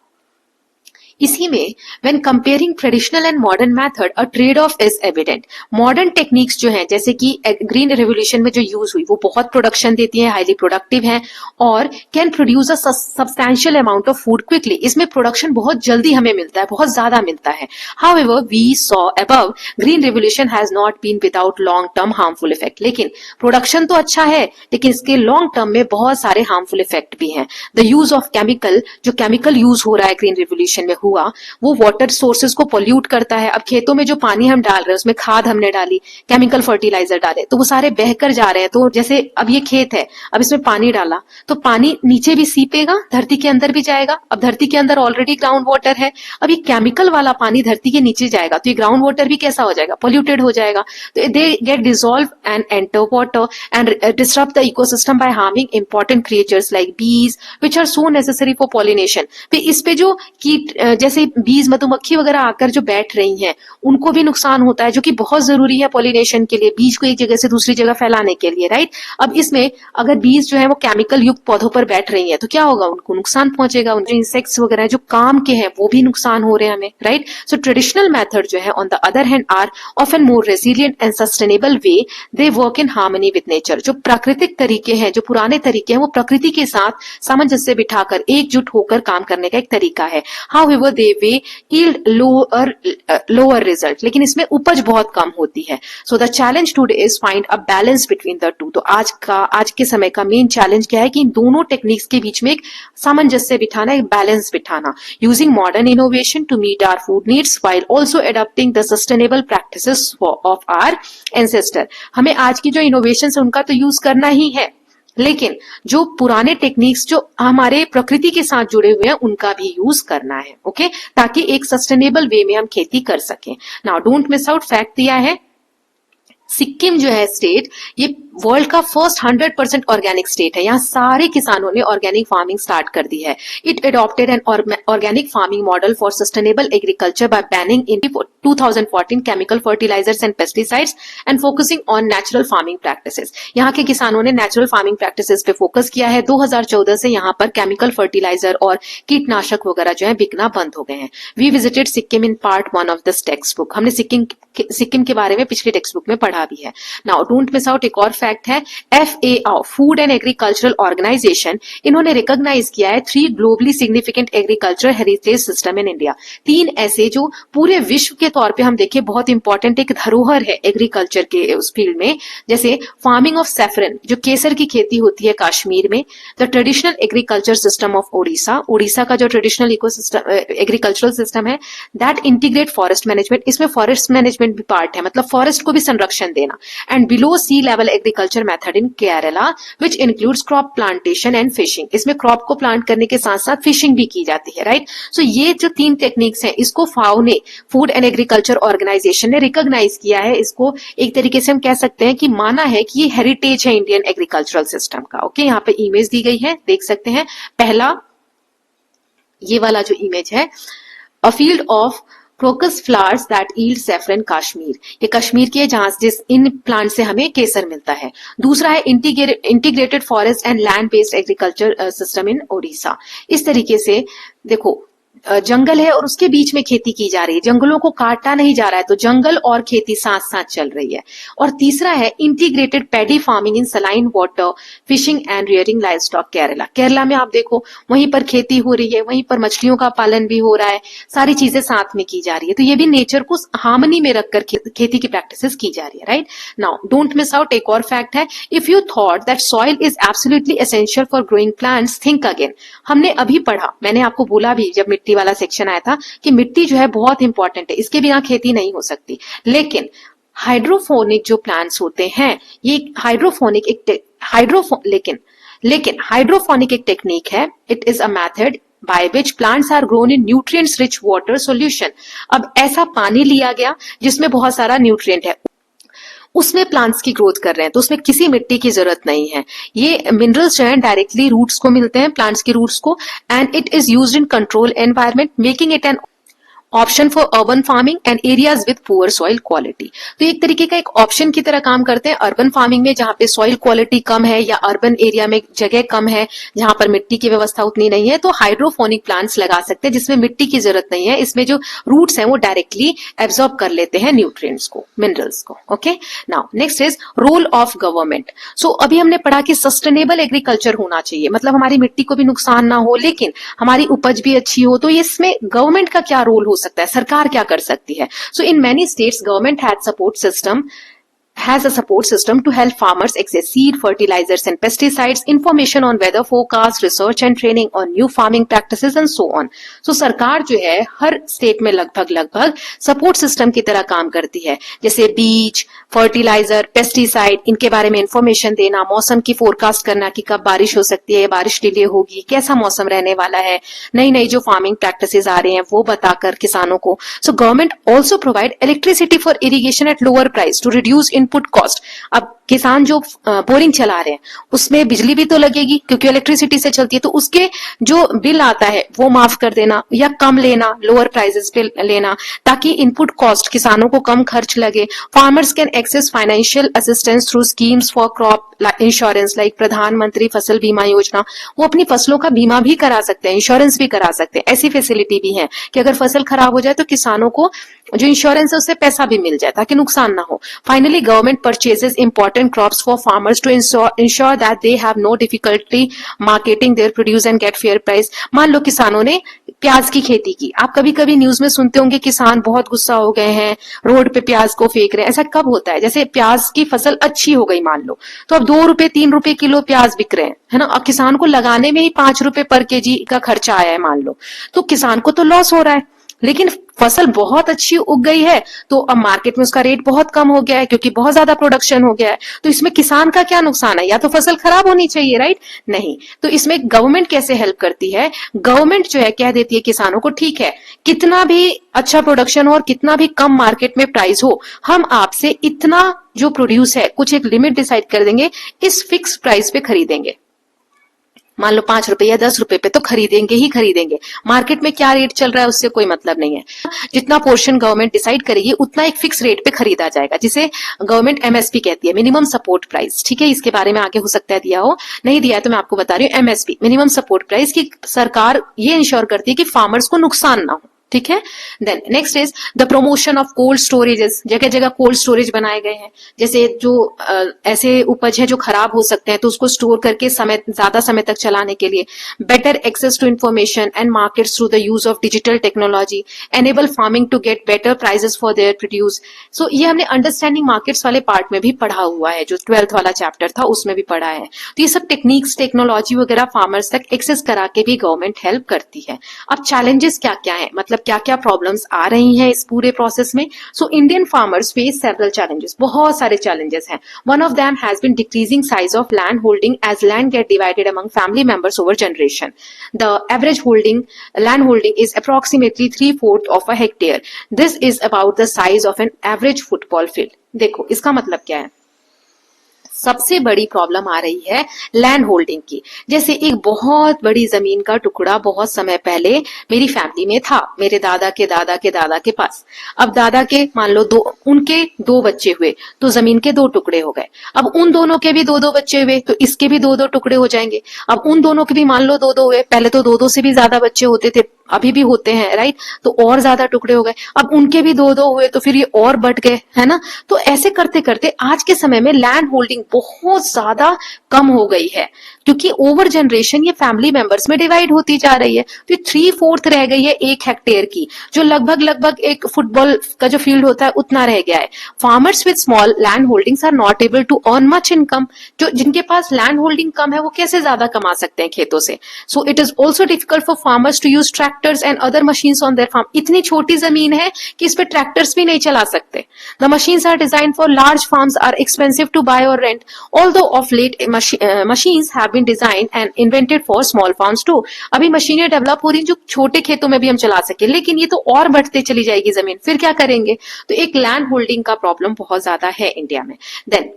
Speaker 1: इसी में when comparing traditional and modern method a trade off is evident. Modern techniques जो हैं, जैसे कि ग्रीन रेवोल्यूशन में जो यूज हुई, वो बहुत प्रोडक्शन देती है, हाईली प्रोडक्टिव है और can produce a substantial amount of food quickly. इसमें प्रोडक्शन बहुत जल्दी हमें मिलता है, बहुत ज्यादा मिलता है. However we saw above, green revolution has not been without long term harmful effect. लेकिन प्रोडक्शन तो अच्छा है, लेकिन इसके लॉन्ग टर्म में बहुत सारे हार्मफुल इफेक्ट भी हैं. द यूज ऑफ केमिकल, जो केमिकल यूज हो रहा है ग्रीन रेवोल्यूशन में, वो वाटर सोर्सेज को पोल्यूट करता है. अब खेतों में जो पानी हम डाल रहे हैं उसमें खाद हमने डाली, केमिकल फर्टिलाइजर डाले, तो वो सारे बहकर जा रहे हैं. तो जैसे अब ये खेत है, अब इसमें पानी डाला तो पानी नीचे भी सीपेगा, धरती के अंदर भी जाएगा. अब धरती के अंदर ऑलरेडी ग्राउंड वाटर है, अब ये केमिकल वाला पानी धरती के नीचे जाएगा, तो ये ग्राउंड वाटर भी कैसा हो जाएगा, पोल्यूटेड हो जाएगा. तो they get dissolve and enter water and disrupt the ecosystem by harming important creatures like bees which are so necessary for pollination. फिर इस पे जो कीट, जैसे बीज, मधुमक्खी वगैरह आकर जो बैठ रही हैं, उनको भी नुकसान होता है, जो कि बहुत जरूरी है पॉलिनेशन के लिए, बीज को एक जगह से दूसरी जगह फैलाने के लिए, राइट. अब इसमें अगर बीज जो है वो केमिकल युक्त पौधों पर बैठ रही है तो क्या होगा, उनको नुकसान पहुंचेगा. उनके इंसेक्ट्स वगैरह जो काम के हैं वो भी नुकसान हो रहे हैं हमें, राइट. सो ट्रेडिशनल मेथड जो है on the other hand are often more resilient and sustainable way. They work in harmony with nature. जो प्राकृतिक तरीके हैं, जो पुराने तरीके हैं, वो प्रकृति के साथ सामंजस्य बिठाकर एकजुट होकर काम करने का एक तरीका है. However they way yield lower result, लेकिन इसमें उपज बहुत कम होती है. So the challenge today is find a balance between the two. तो आज के समय का मेन चैलेंज क्या है कि इन दोनों टेक्निक्स के बीच में एक सामंजस्य बिठाना, एक बैलेंस बिठाना, using modern innovation to meet our food needs while also adopting the sustainable practices of our ancestor. हमें आज की जो इनोवेशन है उनका तो यूज करना ही है, लेकिन जो पुराने टेक्निक्स जो हमारे प्रकृति के साथ जुड़े हुए हैं उनका भी यूज करना है. ओके, ताकि एक सस्टेनेबल वे में हम खेती कर सकें. Now don't miss out, fact दिया है, सिक्किम जो है स्टेट, ये वर्ल्ड का फर्स्ट 100% ऑर्गेनिक स्टेट है. यहाँ सारे किसानों ने ऑर्गेनिक फार्मिंग स्टार्ट कर दी है. It adopted an organic farming model for sustainable agriculture by banning in 2014 chemical fertilisers and pesticides and focusing on natural farming practices. यहाँ के किसानों ने नेचुरल फार्मिंग प्रैक्टिसेस पे फोकस किया है. 2014 से यहाँ पर केमिकल फर्टिलाइजर और कीटनाशक वगैरह जो है बिकना बंद हो गए हैं. We visited Sikkim in part 1 of this text book. हमने सिक्किम के बारे में पिछली टेक्स्ट बुक में पढ़ा भी है. नाउ डोंट मिस आउट, एक और फैक्ट है, FAO food and agricultural organisation, इन्होंने रिकॉग्नाइज किया है 3 globally significant agricultural heritage system in India. 3 ऐसे जो पूरे विश्व के तौर पे हम देखें बहुत इंपॉर्टेंट एक धरोहर है एग्रीकल्चर के उस फील्ड में. जैसे फार्मिंग ऑफ सैफरन, जो केसर की खेती होती है कश्मीर में. The traditional agriculture system of Odisha का जो ट्रेडिशनल इकोसिस्टम एग्रीकल्चरल सिस्टम है, दैट इंटीग्रेट फॉरेस्ट मैनेजमेंट. इसमें फॉरेस्ट मैनेजमेंट भी पार्ट है, मतलब फॉरेस्ट को भी संरक्षण देना. And below sea level agriculture method in Kerala which includes crop plantation and fishing. इसमें क्रॉप को प्लांट करने के साथ साथ फिशिंग भी की जाती है, राइट। सो ये जो 3 टेक्निक्स हैं, इसको फाओ ने, फूड एंड एग्रीकल्चर ऑर्गेनाइजेशन ने रिकॉग्नाइज किया है। इसको एक तरीके से हम कह सकते हैं कि माना है कि ये हेरिटेज है इंडियन एग्रीकल्चरल सिस्टम का। ओके, यहाँ पे इमेज दी गई है, देख सकते हैं। पहला ये वाला जो इमेज है, a field of crocus flowers that yield saffron Kashmir, ये कश्मीर के जहां जिस इन प्लांट से हमें केसर मिलता है। दूसरा है integrated forest and land based agriculture system in Odisha. इस तरीके से देखो, जंगल है और उसके बीच में खेती की जा रही है, जंगलों को काटा नहीं जा रहा है, तो जंगल और खेती साथ साथ चल रही है। और तीसरा है integrated paddy farming in saline water, fishing and rearing live stock Kerala. Kerala में आप देखो, वहीं पर खेती हो रही है, वहीं पर मछलियों का पालन भी हो रहा है, सारी चीजें साथ में की जा रही है। तो ये भी नेचर को हार्मनी में रखकर खेती की प्रैक्टिसेस की जा रही है, right. Now don't miss out, एक और फैक्ट है, if you thought that soil is absolutely essential for growing plants, think again. हमने अभी पढ़ा, मैंने आपको बोला भी जब मिट्टी वाला सेक्शन आया था कि मिट्टी जो है बहुत इंपॉर्टेंट है, इसके बिना खेती नहीं हो सकती। लेकिन हाइड्रोफोनिक जो प्लांट्स होते हैं, ये हाइड्रोफोनिक लेकिन हाइड्रोफोनिक एक टेक्निक है। It is a method by which plants are grown in nutrients rich water solution। अब ऐसा पानी लिया गया जिसमें बहुत सारा न्यूट्रिएंट है, उसमें प्लांट्स की ग्रोथ कर रहे हैं, तो उसमें किसी मिट्टी की जरूरत नहीं है। ये मिनरल्स जो है डायरेक्टली रूट्स को मिलते हैं, प्लांट्स की रूट्स को, and it is used in control environment, making it an option for urban farming and areas with poor soil quality. तो एक तरीके का एक ऑप्शन की तरह काम करते हैं अर्बन फार्मिंग में, जहां पे सॉइल क्वालिटी कम है या अर्बन एरिया में जगह कम है, जहां पर मिट्टी की व्यवस्था उतनी नहीं है, तो हाइड्रोफोनिक प्लांट्स लगा सकते हैं जिसमें मिट्टी की जरूरत नहीं है। इसमें जो रूट्स हैं वो डायरेक्टली एब्जॉर्ब कर लेते हैं न्यूट्रिएंट्स को, मिनरल्स को। Okay, now next is role of government. So अभी हमने पढ़ा कि सस्टेनेबल एग्रीकल्चर होना चाहिए, मतलब हमारी मिट्टी को भी नुकसान ना हो लेकिन हमारी उपज भी अच्छी हो। तो इसमें गवर्नमेंट का क्या रोल हो सकता है, सरकार क्या कर सकती है? So in many states government has a support system to help farmers access seed, fertilizers and pesticides, information on weather forecast, research and training on new farming practices and so on। So सरकार जो है हर state में लगभग support system की तरह काम करती है, जैसे बीज, फर्टिलाइजर, पेस्टिसाइड, इनके बारे में इंफॉर्मेशन देना, मौसम की फोरकास्ट करना कि कब बारिश हो सकती है, बारिश डिले होगी, कैसा मौसम रहने वाला है, नई जो फार्मिंग प्रैक्टिसेस आ रहे हैं वो बताकर किसानों को। So government also provide electricity for irrigation at lower price to reduce input cost. अब किसान जो बोरिंग चला रहे हैं उसमें बिजली भी तो लगेगी क्योंकि इलेक्ट्रिसिटी से चलती है, तो उसके जो बिल आता है वो माफ कर देना या कम लेना, लोअर प्राइसेस पे लेना, ताकि इनपुट कॉस्ट किसानों को कम खर्च लगे। Farmers can access financial assistance through schemes for crop insurance like Pradhan Mantri Fasal बीमा योजना। वो अपनी फसलों का बीमा भी करा सकते हैं, इंश्योरेंस भी करा सकते हैं। ऐसी फैसिलिटी भी है कि अगर फसल खराब हो जाए तो किसानों को जो इंश्योरेंस है उससे पैसा भी मिल जाए ताकि नुकसान ना हो। Finally government purchases important crops for farmers to ensure that they have no difficulty marketing their produce and get fair price. मान लो किसानों ने प्याज की खेती की, आप कभी कभी न्यूज में सुनते होंगे किसान बहुत गुस्सा हो गए हैं, रोड पे प्याज को फेंक रहे हैं। ऐसा कब होता है? जैसे प्याज की फसल अच्छी हो गई मान लो, तो अब 2 रुपए 3 रुपए किलो प्याज बिक रहे हैं, है ना, और किसान को लगाने में ही 5 रुपए पर केजी का खर्चा आया है मान लो, तो किसान को तो लॉस हो रहा है। लेकिन फसल बहुत अच्छी उग गई है तो अब मार्केट में उसका रेट बहुत कम हो गया है क्योंकि बहुत ज्यादा प्रोडक्शन हो गया है। तो इसमें किसान का क्या नुकसान है? या तो फसल खराब होनी चाहिए, राइट? नहीं। तो इसमें गवर्नमेंट कैसे हेल्प करती है? गवर्नमेंट जो है कह देती है किसानों को, ठीक है, कितना भी अच्छा प्रोडक्शन हो और कितना भी कम मार्केट में प्राइस हो, हम आपसे इतना जो प्रोड्यूस है कुछ एक लिमिट डिसाइड कर देंगे, इस फिक्स प्राइस पे खरीदेंगे। मान लो 5 रुपए या 10 रुपए पे तो खरीदेंगे ही खरीदेंगे। मार्केट में क्या रेट चल रहा है उससे कोई मतलब नहीं है। जितना पोर्शन गवर्नमेंट डिसाइड करेगी उतना एक फिक्स रेट पे खरीदा जाएगा, जिसे गवर्नमेंट एमएसपी कहती है, मिनिमम सपोर्ट प्राइस। ठीक है, इसके बारे में आगे हो सकता है दिया हो, नहीं दिया है तो मैं आपको बता रही हूँ। एमएसपी, मिनिमम सपोर्ट प्राइस, की सरकार ये इंश्योर करती है कि फार्मर्स को नुकसान ना हो। ठीक है, then next is the promotion of cold storages. जगह जगह कोल्ड स्टोरेज बनाए गए हैं, जैसे जो ऐसे उपज है जो खराब हो सकते हैं तो उसको स्टोर करके ज्यादा समय तक चलाने के लिए। Better access to information and markets through the use of digital technology enable farming to get better prices for their produce. So ये हमने अंडरस्टैंडिंग मार्केट्स वाले पार्ट में भी पढ़ा हुआ है, जो 12th वाला चैप्टर था उसमें भी पढ़ा है। तो ये सब टेक्निक्स, टेक्नोलॉजी वगैरह फार्मर्स तक एक्सेस करा के भी गवर्नमेंट हेल्प करती है। अब चैलेंजेस क्या क्या है, मतलब मतलब क्या क्या प्रॉब्लम्स आ रही हैं इस पूरे प्रोसेस में। So Indian farmers face several challenges, बहुत सारे चैलेंजेस हैं। One of them has been decreasing size of land holding as land get divided among family members over generation. The average holding land holding is approximately 3/4 of a hectare. This is about the size of an average football field. देखो इसका मतलब क्या है, सबसे बड़ी problem आ रही है land holding की। जैसे एक बहुत बड़ी जमीन का टुकड़ा बहुत समय पहले मेरी फैमिली में था, मेरे दादा के दादा के दादा के पास। अब दादा के मान लो उनके 2 बच्चे हुए तो जमीन के 2 टुकड़े हो गए। अब उन दोनों के भी 2-2 बच्चे हुए तो इसके भी 2-2 टुकड़े हो जाएंगे। अब उन दोनों के भी मान लो 2-2 हुए, पहले तो 2-2 से भी ज्यादा बच्चे होते थे, अभी भी होते हैं, राइट, तो और ज्यादा टुकड़े हो गए। अब उनके भी 2-2 हुए तो फिर ये और बढ़ गए, है ना। तो ऐसे करते करते आज के समय में लैंड होल्डिंग बहुत ज्यादा कम हो गई है, क्योंकि ओवर जनरेशन ये फैमिली मेंबर्स में डिवाइड होती जा रही है। तो 3/4 रह गई है 1 हेक्टेयर की, जो लगभग एक फुटबॉल का जो फील्ड होता है उतना रह गया है। Farmers with small land holdings are not able to earn much income. जो जिनके पास लैंड होल्डिंग कम है वो कैसे ज्यादा कमा सकते हैं खेतों से। So it is also difficult for farmers to use tractors and other machines on their farm. इतनी छोटी जमीन है कि इस पे ट्रैक्टर्स भी नहीं चला सकते। The machines are designed for large farms, are expensive to buy और rent, although of late machines have been designed and invented for small farms too। अभी मशीनें डेवलप हो रही जो छोटे खेतों में भी हम चला सके, लेकिन ये तो और बढ़ते चली जाएगी जमीन, फिर क्या करेंगे। तो एक लैंड होल्डिंग का प्रॉब्लम बहुत ज्यादा है इंडिया में। Then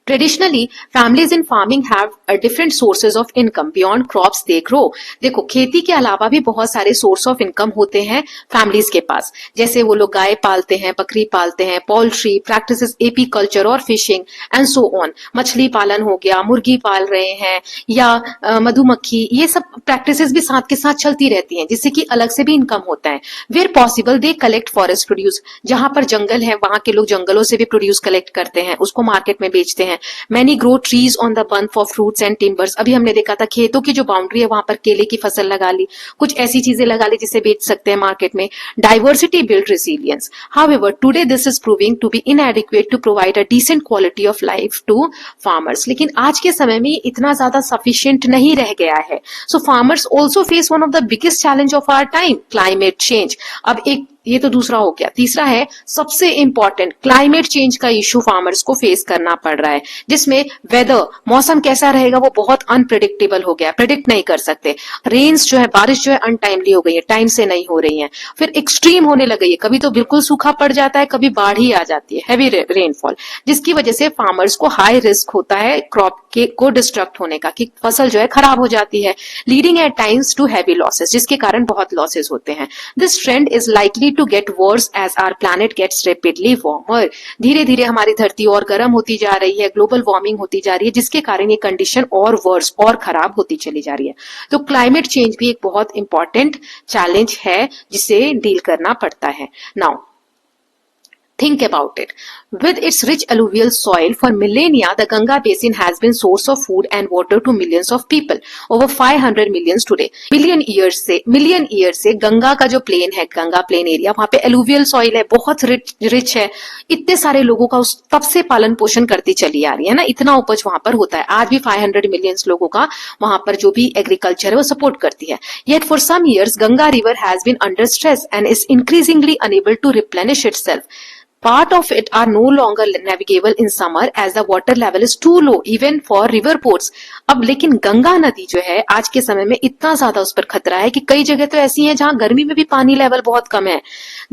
Speaker 1: Traditionally, families in farming have different sources of income beyond crops they grow। देखो खेती के अलावा भी बहुत सारे सोर्स ऑफ इनकम होते हैं फैमिलीज के पास। जैसे वो लोग गाय पालते हैं, बकरी पालते हैं, पोल्ट्री प्रैक्टिसेस, एपी कल्चर और फिशिंग एंड सो ऑन। मछली पालन हो गया, मुर्गी पाल रहे हैं या मधुमक्खी, ये सब प्रैक्टिसेस भी साथ के साथ चलती रहती हैं, जिससे कि अलग से भी इनकम होता है। Where possible they collect forest produce. जहां पर जंगल है वहां के लोग जंगलों से भी प्रोड्यूस कलेक्ट करते हैं, उसको मार्केट में बेचते हैं। Many grow trees on the bund for fruits and timbers। अभी हमने देखा था खेतों की जो बाउंड्री है वहां पर केले की फसल लगा ली, कुछ ऐसी चीजें लगा ली जिसे बेच सकते हैं मार्केट में। Diversity build resilience। However, today this is proving to be inadequate to provide a decent quality of life to farmers। लेकिन आज के समय में इतना ज्यादा sufficient नहीं रह गया है। So farmers also face one of the biggest challenge of our time, climate change। अब एक ये तो दूसरा हो गया, तीसरा है सबसे इंपॉर्टेंट, क्लाइमेट चेंज का इश्यू फार्मर्स को फेस करना पड़ रहा है, जिसमें वेदर, मौसम कैसा रहेगा वो बहुत अनप्रेडिक्टेबल हो गया, प्रेडिक्ट नहीं कर सकते। रेन्स जो है, बारिश जो है अनटाइमली हो गई है, टाइम से नहीं हो रही है। फिर एक्सट्रीम होने लगी है, कभी तो बिल्कुल सूखा पड़ जाता है, कभी बाढ़ ही आ जाती है, हैवी रेनफॉल, जिसकी वजह से फार्मर्स को हाई रिस्क होता है क्रॉप के को डिस्ट्रक्ट होने का, कि फसल जो है खराब हो जाती है, leading at times to heavy losses, जिसके कारण बहुत लॉसेस होते हैं। This trend is likely to get worse as our planet gets rapidly warmer। धीरे धीरे हमारी धरती और गर्म होती जा रही है, ग्लोबल वार्मिंग होती जा रही है, जिसके कारण ये कंडीशन और वर्स और खराब होती चली जा रही है। तो क्लाइमेट चेंज भी एक बहुत इंपॉर्टेंट चैलेंज है जिसे डील करना पड़ता है। Now think about it। With its rich alluvial soil for millennia, the Ganga basin has been source of food and water to millions of people, over 500 millions today। Million year से गंगा का जो plane है, Ganga plain area, वहां पे alluvial soil है, बहुत rich है, इतने सारे लोगों का उस तब से पालन पोषण करती चली आ रही है ना, इतना उपज वहां पर होता है। आज भी 500 मिलियंस लोगों का वहां पर जो भी एग्रीकल्चर है वो सपोर्ट करती है। Yet for some years Ganga river has been under stress and is increasingly unable to replenish itself। Part of it are no longer navigable in summer as the water level is too low even for river ports। अब लेकिन गंगा नदी जो है आज के समय में इतना ज्यादा उस पर खतरा है कि कई जगह तो ऐसी हैं जहां गर्मी में भी पानी लेवल बहुत कम है।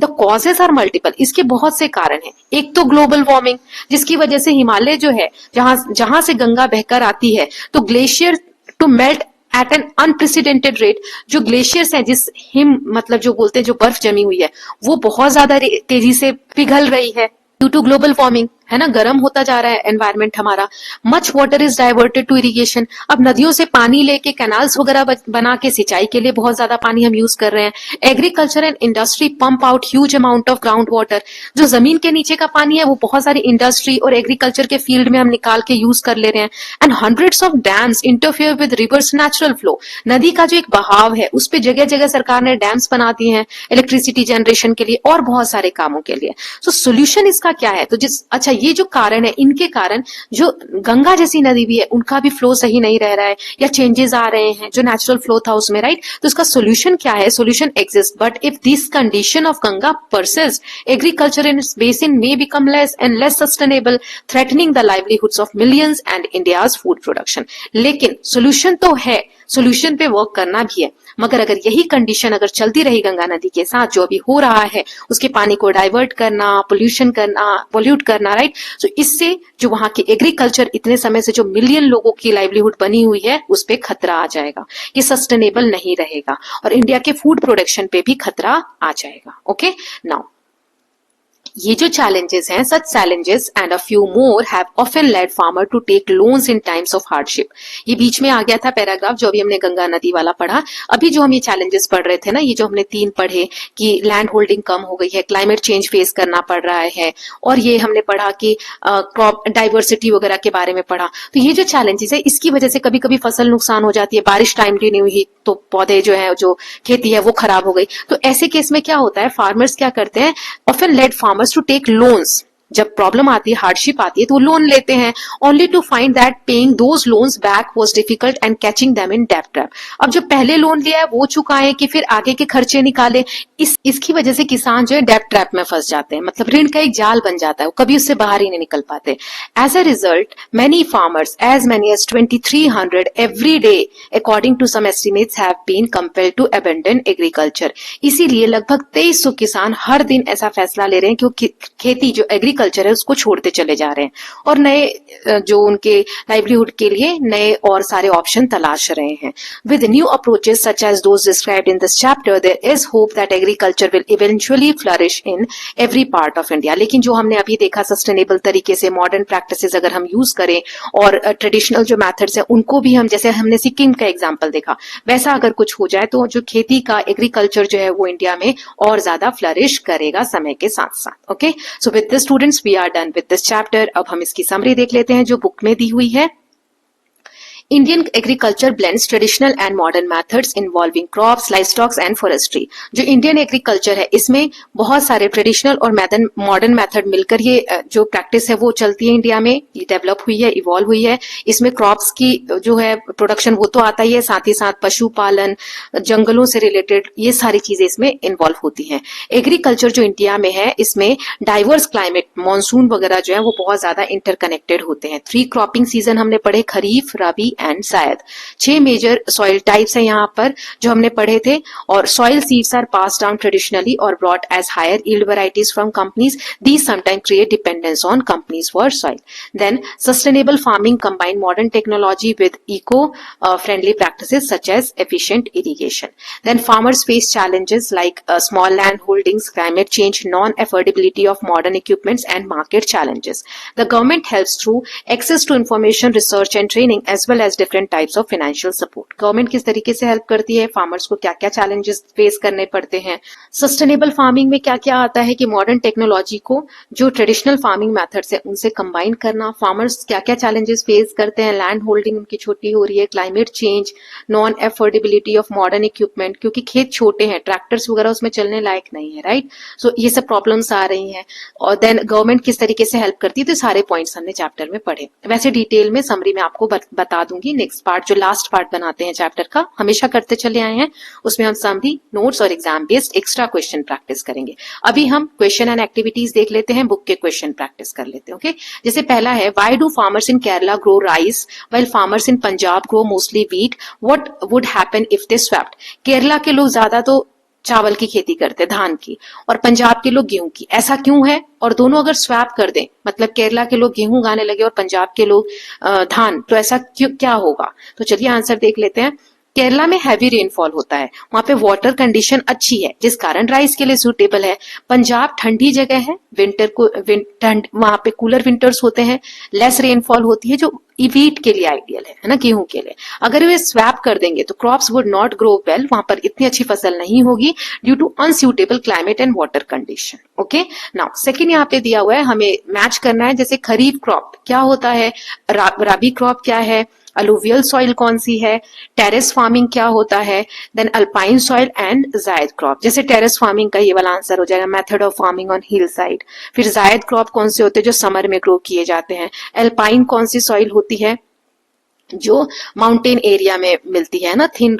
Speaker 1: The causes are multiple. इसके बहुत से कारण हैं। एक तो ग्लोबल वार्मिंग, जिसकी वजह से हिमालय जो है, जहां से गंगा बहकर आती है, तो glacier to melt at an unprecedented rate. जो ग्लेशियर्स हैं, जिस मतलब जो बोलते हैं जो बर्फ जमी हुई है, वो बहुत ज्यादा तेजी से पिघल रही है ड्यू टू ग्लोबल वार्मिंग, है ना, गर्म होता जा रहा है एनवायरमेंट हमारा। Much water is diverted to irrigation. अब नदियों से पानी लेके कैनाल्स वगैरह बना के सिंचाई के लिए बहुत ज्यादा पानी हम यूज कर रहे हैं। Agriculture and industry pump out huge amount of ground water. जो जमीन के नीचे का पानी है वो बहुत सारी इंडस्ट्री और एग्रीकल्चर के फील्ड में हम निकाल के यूज कर ले रहे हैं। And hundreds of dams interfere with reverse natural flow. नदी का जो एक बहाव है उस पर जगह जगह सरकार ने डैम्स बना दिए हैं इलेक्ट्रिसिटी जनरेशन के लिए और बहुत सारे कामों के लिए। सो सोल्यूशन इसका क्या है? तो अच्छा, ये जो कारण है, इनके कारण जो गंगा जैसी नदी भी है उनका भी फ्लो सही नहीं रह रहा है या चेंजेस आ रहे हैं जो नेचुरल फ्लो था उसमें, राइट। तो इसका सोल्यूशन क्या है? Solution exist, but if this condition of Ganga persist, agriculture in its basin may become less and less sustainable, threatening the livelihoods of millions and India's food production. लेकिन solution तो है, solution पे work करना भी है, मगर अगर यही कंडीशन अगर चलती रही गंगा नदी के साथ जो अभी हो रहा है, उसके पानी को डाइवर्ट करना, पोल्यूशन करना, पोल्यूट करना, राइट, तो इससे जो वहां के एग्रीकल्चर इतने समय से जो मिलियन लोगों की लाइवलीहुड बनी हुई है उस पे खतरा आ जाएगा, ये सस्टेनेबल नहीं रहेगा और इंडिया के फूड प्रोडक्शन पे भी खतरा आ जाएगा। ओके, नाउ ये जो challenges हैं, such challenges and a few more have often led farmer to take loans in times of hardship। ये बीच में आ गया था पैराग्राफ जो अभी हमने गंगा नदी वाला पढ़ा। अभी जो हम ये challenges पढ़ रहे थे ना, ये जो हमने 3 पढ़े कि लैंड होल्डिंग कम हो गई है, क्लाइमेट चेंज फेस करना पड़ रहा है, और ये हमने पढ़ा कि क्रॉप डाइवर्सिटी वगैरह के बारे में पढ़ा। तो ये जो challenges है इसकी वजह से कभी कभी फसल नुकसान हो जाती है, बारिश टाइमली नहीं हुई तो पौधे जो है, जो खेती है वो खराब हो गई। तो ऐसे केस में क्या होता है, फार्मर्स क्या करते हैं, often led farmers to take loans. जब प्रॉब्लम आती है, हार्डशिप आती है, तो वो लोन लेते हैं, only to find that paying those loans back was difficult and catching them in debt trap. अब जो पहले लोन लिया है वो चुकाएं कि फिर आगे के खर्चे निकाले, इसकी वजह से किसान जो है डेट ट्रैप में फंस जाते हैं, मतलब ऋण का एक जाल बन जाता है, वो कभी उससे बाहर ही नहीं निकल पाते। As a result many farmers, as many as 2300 every day according to some estimates have been compelled to abandon agriculture. इसीलिए लगभग 2300 किसान हर दिन ऐसा फैसला ले रहे हैं कि वो खेती जो एग्रीकल्चर है उसको छोड़ते चले जा रहे हैं और नए जो उनके लाइवलीहुड के लिए नए और सारे ऑप्शन तलाश रहे हैं। With new approaches such as those described in this chapter, there is hope that agriculture will eventually flourish in every part of India. लेकिन जो हमने अभी देखा सस्टेनेबल तरीके से मॉडर्न प्रैक्टिसेस अगर हम यूज करें और ट्रेडिशनल जो मेथड्स हैं उनको भी हम, जैसे हमने सिक्किम का एग्जाम्पल देखा, वैसा अगर कुछ हो जाए तो जो खेती का एग्रीकल्चर जो है वो इंडिया में और ज्यादा फ्लरिश करेगा समय के साथ साथ। Okay, so with this students we are done with this chapter. अब हम इसकी समरी देख लेते हैं जो बुक में दी हुई है। Indian agriculture blends traditional and modern methods involving crops, livestock and forestry। जो इंडियन एग्रीकल्चर है इसमें बहुत सारे ट्रेडिशनल और मॉडर्न मेथड मिलकर ये जो प्रैक्टिस है वो चलती है इंडिया में, ये डेवलप हुई है, इवॉल्व हुई है। इसमें क्रॉप्स की जो है प्रोडक्शन वो तो आता ही है, साथ ही साथ पशुपालन, जंगलों से रिलेटेड ये सारी चीजें इसमें इन्वॉल्व होती हैं। एग्रीकल्चर जो इंडिया में है इसमें डाइवर्स क्लाइमेट, मानसून वगैरह जो है वो बहुत ज्यादा इंटरकनेक्टेड होते हैं। 3 क्रॉपिंग सीजन हमने पढ़े, खरीफ, रबी एंड जायद। 6 मेजर सॉइल टाइप्स हैं यहाँ पर जो हमने पढ़े थे, और soil seeds are pass down traditionally और brought as higher yield varieties from companies. These sometime create dependence on companies for soil. Then sustainable farming combine modern technology with eco friendly practices such as efficient irrigation. Then farmers face challenges like small land holdings, climate change, non-affordability of modern equipments and market challenges. The government helps through access to information, research and training as well as different types of financial support। Government किस तरीके से help करती है, farmers को क्या क्या challenges face करने पड़ते हैं। सस्टेनेबल फार्मिंग में क्या क्या आता है कि मॉडर्न टेक्नोलॉजी को जो ट्रेडिशनल फार्मिंग मेथड्स है उनसे कंबाइन करना। फार्मर्स क्या क्या चैलेंजेस फेस करते हैं, लैंड होल्डिंग उनकी छोटी हो रही है, climate change, non affordability of modern equipment क्योंकि खेत छोटे हैं, ट्रैक्टर्स वगैरह उसमें चलने लायक नहीं है, राइट। सो ये सब प्रॉब्लम्स आ रही हैं। और देन गवर्नमेंट किस तरीके से हेल्प करती है, तो सारे पॉइंट्स हमने चैप्टर में पढ़े। वैसे डिटेल में समरी में आपको बता दूंगी नेक्स्ट पार्ट, जो लास्ट पार्ट बनाते हैं चैप्टर का, हमेशा करते चले आए हैं, उसमें हम समरी, नोट्स और exam based extra question practice करेंगे। अभी हम क्वेश्चन एंड एक्टिविटीज देख लेते हैं, बुक के क्वेश्चन प्रैक्टिस कर लेते हैं। ओके, जैसे पहला है, why do farmers in Kerala grow rice while farmers in Punjab grow mostly wheat, what would happen if they swapped. Kerala के लोग ज्यादा तो चावल की खेती करते, धान की, और पंजाब के लोग गेहूं की, ऐसा क्यों है? और दोनों अगर स्वैप कर दें, मतलब केरला के लोग गेहूं उगाने लगे और पंजाब के लोग धान, तो ऐसा क्यों, क्या होगा? तो चलिए आंसर देख लेते हैं। केरला में हैवी रेनफॉल होता है, वहां पे वाटर कंडीशन अच्छी है जिस कारण राइस के लिए सूटेबल है। पंजाब ठंडी जगह है, विंटर को ठंड, वहां पे कूलर विंटर्स होते हैं, लेस रेनफॉल होती है जो वीट के लिए आइडियल है ना, गेहूं के लिए। अगर वे स्वैप कर देंगे तो crops would not grow well, वहां पर इतनी अच्छी फसल नहीं होगी due to unsuitable climate and water condition. Okay, now second यहाँ पे दिया हुआ है, हमें मैच करना है। जैसे खरीफ क्रॉप क्या होता है, रबी क्रॉप क्या है, अलुवियल सॉइल कौन सी है, टेरेस फार्मिंग क्या होता है, देन अल्पाइन सॉइल एंड जायद क्रॉप। जैसे टेरेस फार्मिंग का ये वाला आंसर हो जाएगा, method of farming on hill side. फिर जायद क्रॉप कौन से होते हैं, जो समर में ग्रो किए जाते हैं। अल्पाइन कौन सी सॉइल होती है, जो माउंटेन एरिया में मिलती है ना, thin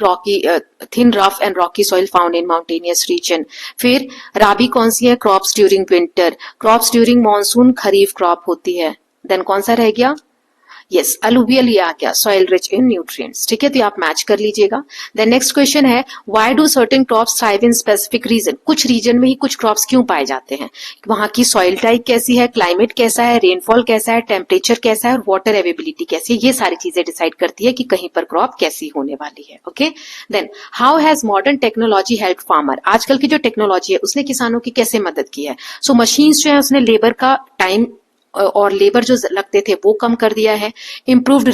Speaker 1: rough and rocky soil found in mountainous region. फिर राबी कौन सी है, crops during winter. Crops during monsoon kharif crop होती है। देन कौन सा रह गया, यस अलुवियल, ये आ गया, सॉइल रिच इन न्यूट्रिएंट्स। ठीक है, तो आप मैच कर लीजिएगा। देन नेक्स्ट क्वेश्चन है, why do certain crops thrive in specific region. कुछ रीजन में ही कुछ क्रॉप्स क्यों पाए जाते हैं, वहां की सॉइल टाइप कैसी है, क्लाइमेट कैसा है, रेनफॉल कैसा है, टेम्परेचर कैसा है और वाटर अवेलेबिलिटी कैसी है, ये सारी चीजें डिसाइड करती है कि कहीं पर क्रॉप कैसी होने वाली है। Okay, then how has modern technology help farmer. आजकल की जो टेक्नोलॉजी है उसने किसानों की कैसे मदद की है। सो मशीन्स जो है उसने लेबर का टाइम और लेबर जो लगते थे वो कम कर दिया है। Improved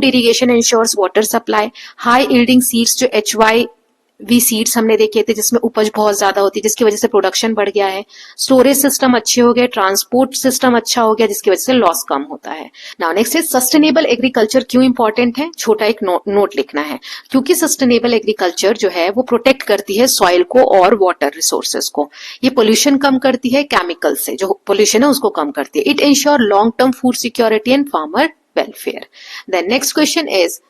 Speaker 1: irrigation ensures water supply. High yielding seeds जो HYV सीड्स हमने देखे थे जिसमें उपज बहुत ज्यादा होती है, जिसकी वजह से प्रोडक्शन बढ़ गया है। स्टोरेज सिस्टम अच्छे हो गए, ट्रांसपोर्ट सिस्टम अच्छा हो गया, जिसकी वजह से लॉस कम होता है। Now next is sustainable agriculture क्यों इंपॉर्टेंट है। छोटा एक नोट लिखना है, क्योंकि सस्टेनेबल एग्रीकल्चर जो है वो प्रोटेक्ट करती है सॉइल को और वाटर रिसोर्सेज को। ये पोल्यूशन कम करती है, केमिकल से जो पोल्यूशन है उसको कम करती है। It ensure long term food security and farmer welfare. Then next question is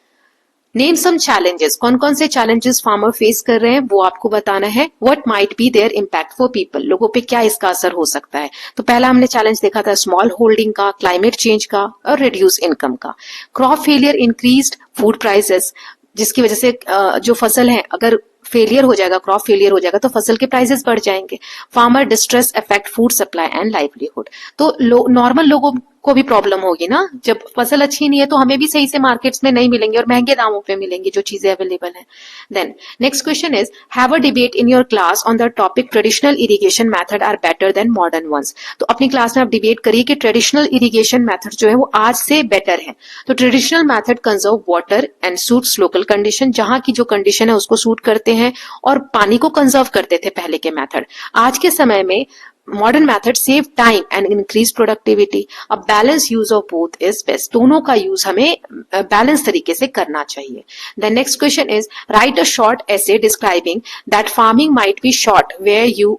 Speaker 1: name some challenges. कौन कौन से चैलेंजेस फार्मर फेस कर रहे हैं वो आपको बताना है। What might be there impact for people, लोगों पे क्या इसका असर हो सकता है। तो पहला हमने चैलेंज देखा था स्मॉल होल्डिंग का, क्लाइमेट चेंज का और रिड्यूस इनकम का। Crop failure, increased food prices, जिसकी वजह से जो फसल है अगर फेलियर हो जाएगा, क्रॉप फेलियर हो जाएगा तो फसल के प्राइसेस बढ़ जाएंगे। Farmer distress affect food supply and livelihood. तो नॉर्मल लोगों को भी प्रॉब्लम होगी ना, जब फसल अच्छी नहीं है तो हमें भी सही से मार्केट्स में नहीं मिलेंगे और महंगे दामों पे मिलेंगी जो चीजें अवेलेबल हैं। Then next question is have a debate in your class on the topic traditional irrigation method are better than modern ones. तो अपनी क्लास में आप डिबेट करिए कि ट्रेडिशनल इरिगेशन मेथड जो है वो आज से बेटर है। तो traditional method conserve water and suits local condition, जहां की जो कंडीशन है उसको सूट करते हैं और पानी को कंजर्व करते थे पहले के मेथड। आज के समय में modern method save time and increase productivity. अब balance use of both is best, दोनों का यूज हमें बैलेंस तरीके से करना चाहिए। The next question is write a short essay describing that farming might be short where you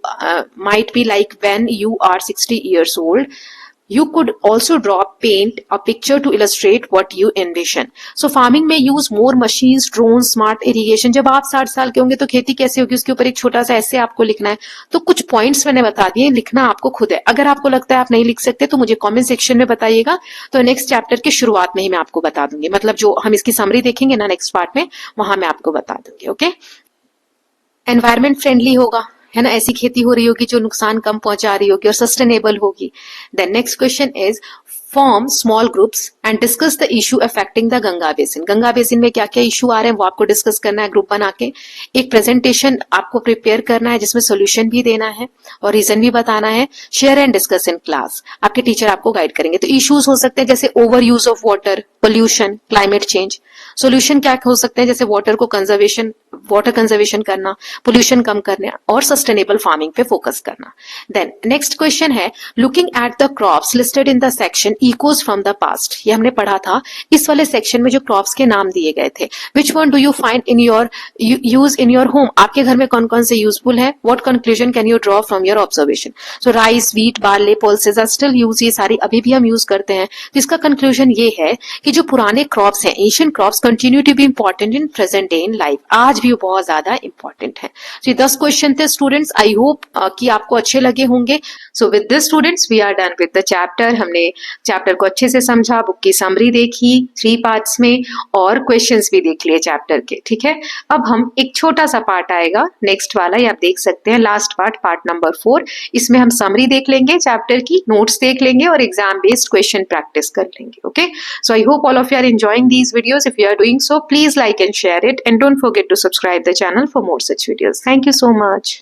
Speaker 1: might be like when you are 60 years old. You could also paint a picture to illustrate what you envision. So farming में use more machines, drones, smart irrigation. जब आप 60 साल के होंगे तो खेती कैसे होगी उसके ऊपर एक छोटा सा ऐसे आपको लिखना है। तो कुछ पॉइंट्स मैंने बता दिए, लिखना आपको खुद है। अगर आपको लगता है आप नहीं लिख सकते तो मुझे कमेंट सेक्शन में बताइएगा, तो नेक्स्ट चैप्टर के शुरुआत में ही मैं आपको बता दूंगी, मतलब जो हम इसकी समरी देखेंगे ना नेक्स्ट पार्ट में, वहां मैं आपको बता दूंगी। ओके, एनवायरमेंट फ्रेंडली होगा, है ना, ऐसी खेती हो रही होगी जो नुकसान कम पहुंचा रही होगी और सस्टेनेबल होगी। Then next question is form small groups and discuss the issue affecting the Ganga basin. Ganga basin में क्या क्या इशू आ रहे हैं वो आपको डिस्कस करना है ग्रुप बना के। एक प्रेजेंटेशन आपको प्रिपेयर करना है जिसमें सोल्यूशन भी देना है और रीजन भी बताना है। Share and discuss in class, आपके टीचर आपको गाइड करेंगे। तो इश्यूज हो सकते हैं जैसे over use of water, pollution, climate change. Solution क्या हो सकते हैं जैसे वाटर कंजर्वेशन करना, पोल्यूशन कम करना और सस्टेनेबल फार्मिंग पे फोकस करना। देन नेक्स्ट क्वेश्चन है looking at the crops listed in the section echoes from the past. ये हमने पढ़ा था इस वाले सेक्शन में जो क्रॉप्स के नाम दिए गए थे। Which one do you find in your use in your home, आपके घर में कौन कौन से यूजफुल है। What conclusion can you draw from your observation. So rice, wheat, barley, pulses are still use, ये सारी अभी भी हम यूज करते हैं। तो इसका कंक्लूजन ये है कि जो पुराने क्रॉप्स हैं, Asian crops continue to be important in present day in life, आज भी बहुत ज्यादा इंपॉर्टेंट है। तो 10 क्वेश्चन थे स्टूडेंट्स, आई होप कि आपको अच्छे लगे होंगे। So with this students we are done with the chapter. हमने चैप्टर को अच्छे से समझा, बुक की समरी देखी 3 पार्ट्स में और क्वेश्चंस भी देख लिए चैप्टर के। ठीक है, अब हम एक छोटा सा पार्ट आएगा नेक्स्ट वाला, ये आप देख सकते हैं लास्ट पार्ट नंबर 4। इसमें हम समरी देख लेंगे चैप्टर की, नोट्स देख लेंगे और एग्जाम बेस्ड क्वेश्चन प्रैक्टिस कर लेंगे। Okay, so I hope all of you are enjoying these videos. If you are doing so, please like and share it and don't forget to subscribe the channel for more such videos. Thank you so much.